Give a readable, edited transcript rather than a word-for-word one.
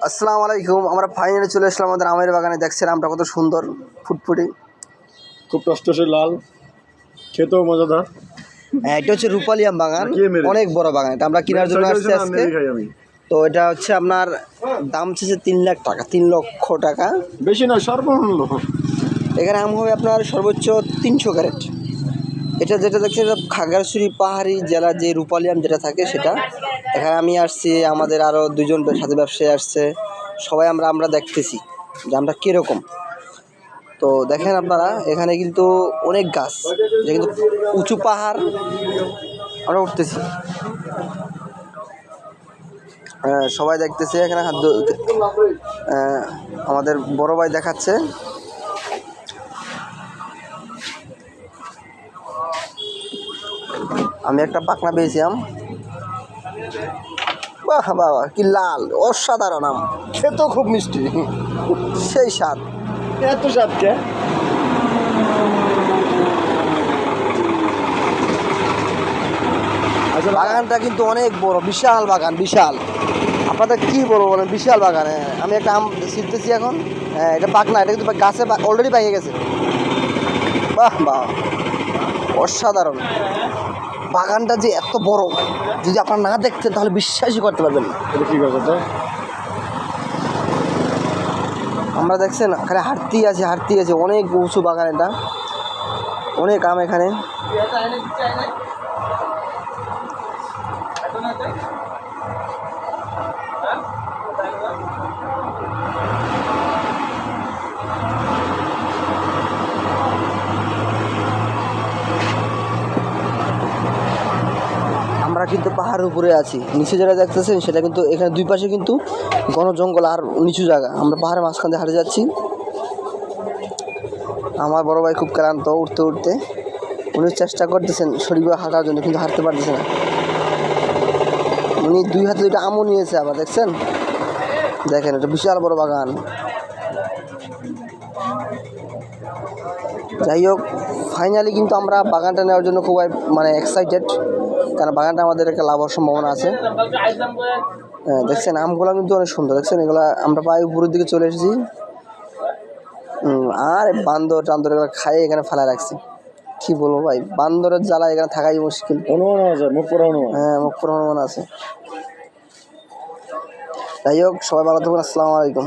আসসালামু আলাইকুম। আমরা ফাইনালি চলে আসলাম আমাদের আমের বাগানে। দেখছেন আমটা কত সুন্দর, ফুটফুটি, খুব টসটসে লাল, খেতেও মজাদার। এটা হচ্ছে রূপালী আম বাগান, অনেক বড় বাগান। এটা আমরা কেনার জন্য আসছি আজকে। তো এটা হচ্ছে আপনার দাম চেয়েছে 3 লাখ টাকা, 3 লক্ষ টাকা। বেশি নয়, সর্বমূল্য। এখানে আম হবে আপনার সর্বোচ্চ 300 ক্যারেট। এটা যেটা দেখছেন খাগড়াছড়ি পাহাড়ি জেলার যে রূপালী আম যেটা থাকে সেটা। এখানে আমি আসছি, আমাদের আরও 2জন সাথে ব্যবসায়ী আসছে, সবাই আমরা দেখতেছি যে আমরা কীরকম। তো দেখেন আপনারা, এখানে কিন্তু অনেক গাছ, যে কিন্তু উঁচু পাহাড় আমরা উঠতেছি। সবাই দেখতেছে এখানে আমাদের বড় ভাই দেখাচ্ছে। আমি একটা পাকনা পেয়েছিলাম, বাহ বাবা কি লাল, অসাধারণ আম, খেতেও খুব মিষ্টি, সেই স্বাদ। এত স্বাদ কে? বাগানটা কিন্তু অনেক বড়, বিশাল বাগান, বিশাল। আপনাদের কি বলবো বলেন, বিশাল বাগান। আমি একটা আম ছিঁড়তেছি এখন। এটা পাকনা, এটা কিন্তু গাছে অলরেডি পাইয়ে গেছে। বাহ বাহ, অসাধারণ। বাগানটা যে এত বড়, যদি আপনারা না দেখতেন তাহলে বিশ্বাসই করতে পারবেন না। এটা কি কথা? আমরা দেখছেন এখানে হাঁটতি আছে, অনেক উঁচু বাগান, এটা অনেক আম এখানে। আমরা কিন্তু পাহাড়ের উপরে আছি, নিচে যেটা দেখতেছেন সেটা কিন্তু এখানে দুই পাশে কিন্তু ঘন জঙ্গল আর নিচু জায়গা। আমরা পাহাড়ের মাঝখান দিয়ে হাঁটে যাচ্ছি। আমার বড় ভাই খুব ক্লান্ত উঠতে উঠতে, উনি চেষ্টা করতেছেন সঠিকভাবে হাঁটার জন্য, কিন্তু হাঁটতে পারতেছে না। উনি 2 হাতে 2টা আমও নিয়েছে আবার, দেখছেন? দেখেন, এটা বিশাল বড় বাগান। যাই হোক, ফাইনালি কিন্তু আমরা বাগানটা নেওয়ার জন্য খুব এক্সাইটেড, কারণ বাগানটা আমাদের একটা লাভ হওয়ার সম্ভাবনা আছে। দেখছেন আমগুলো কিন্তু অনেক সুন্দর, দেখছেন? এগুলা আমরা প্রায় উপরের দিকে চলে এসেছি। আর বান্দর টান্দর এগুলো খাইয়ে এখানে ফেলা রাখছি। কি বলবো ভাই, বান্দরের জ্বালা এখানে থাকাই মুশকিল। মুখ পোড়া অনুমান। হ্যাঁ, মুখ পোড়া অনুমান আছে। যাই হোক, সবাই ভালো থাকুন। আসসালামু আলাইকুম।